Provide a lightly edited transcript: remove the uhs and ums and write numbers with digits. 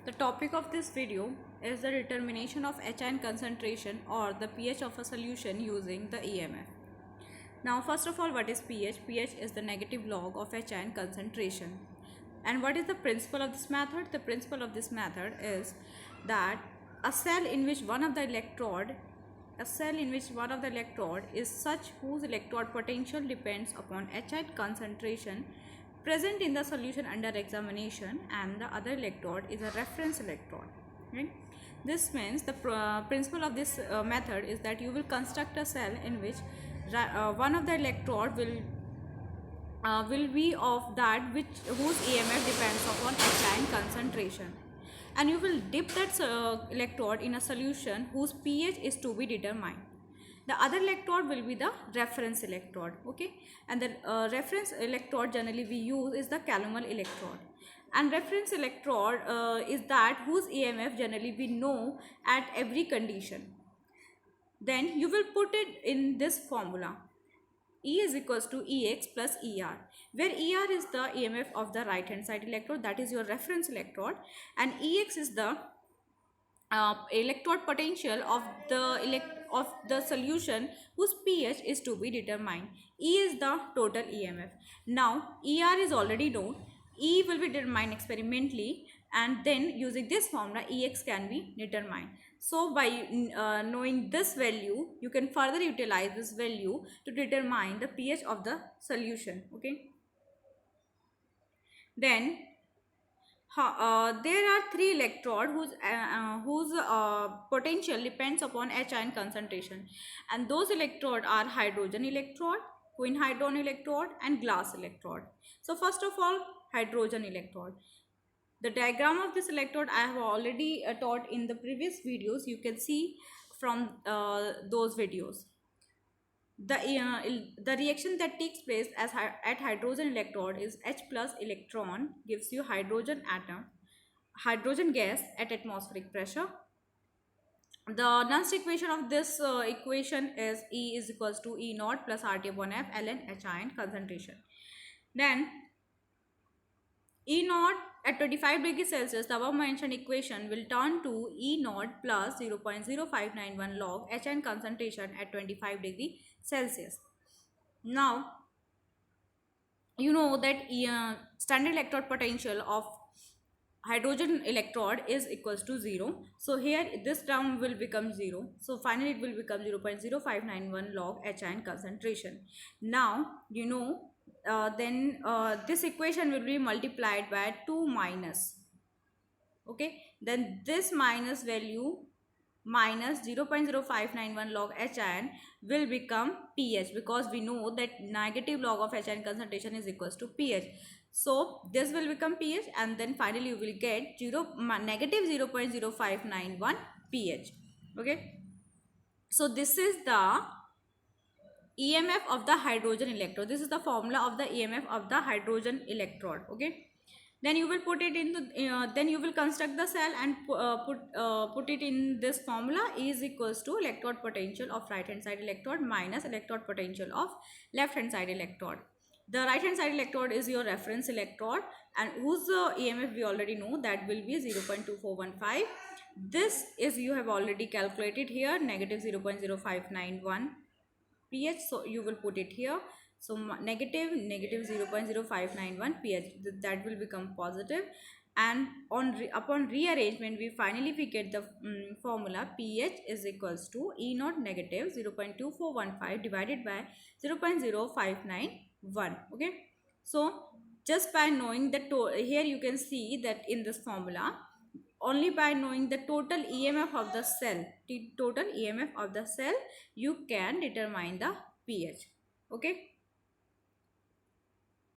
The topic of this video is the determination of HN concentration or the pH of a solution using the EMF. Now first of all, what is pH? pH is the negative log of HN concentration. And what is the principle of this method? The principle of this method is that a cell in which one of the electrode is such whose electrode potential depends upon HN concentration present in the solution under examination, and the other electrode is a reference electrode, right? This means the principle of this method is that you will construct a cell in which one of the electrode will be of that whose EMF depends upon HN concentration, and you will dip that electrode in a solution whose pH is to be determined. The other electrode will be the reference electrode, okay? And the reference electrode generally we use is the calomel electrode. And reference electrode is that whose EMF generally we know at every condition. Then you will put it in this formula. E is equals to Ex plus Er, where Er is the EMF of the right hand side electrode, that is your reference electrode, and Ex is the electrode potential of the solution whose pH is to be determined. E is the total EMF. Now Er is already known. E will be determined experimentally, and then using this formula Ex can be determined. So by knowing this value, you can further utilize this value to determine the pH of the solution, okay? Then there are three electrodes whose potential depends upon HN concentration, and those electrodes are hydrogen electrode, quinhydron electrode, and glass electrode. So first of all, hydrogen electrode. The diagram of this electrode I have already taught in the previous videos. You can see from those videos. The reaction that takes place at hydrogen electrode is H plus electron gives you hydrogen gas at atmospheric pressure. The Nernst equation of this equation is E is equals to E naught plus RT upon F ln HIN concentration. Then E naught at 25 degrees Celsius, the above mentioned equation will turn to E naught plus 0.0591 log HN concentration at 25 degrees Celsius. Now, you know that standard electrode potential of hydrogen electrode is equals to 0. So here this term will become 0. So finally it will become 0.0591 log HN concentration. Now, you know, this equation will be multiplied by 2 minus, okay? Then this minus value minus 0.0591 log HN will become pH, because we know that negative log of HN concentration is equals to pH. So this will become pH, and then finally you will get negative 0.0591 pH, okay? So this is the EMF of the hydrogen electrode. This is the formula of the EMF of the hydrogen electrode, okay? Then you will put it in the then you will construct the cell and put it in this formula. E is equals to electrode potential of right hand side electrode minus electrode potential of left hand side electrode. The right hand side electrode is your reference electrode, and whose EMF we already know, that will be 0.2415. This is you have already calculated here, negative 0.0591 pH, so you will put it here. So negative 0.0591 pH, that will become positive, and upon rearrangement we get the formula pH is equals to E naught negative 0.2415 divided by 0.0591, okay? So just by knowing the here you can see that in this formula, only by knowing the total EMF of the cell, you can determine the pH, okay?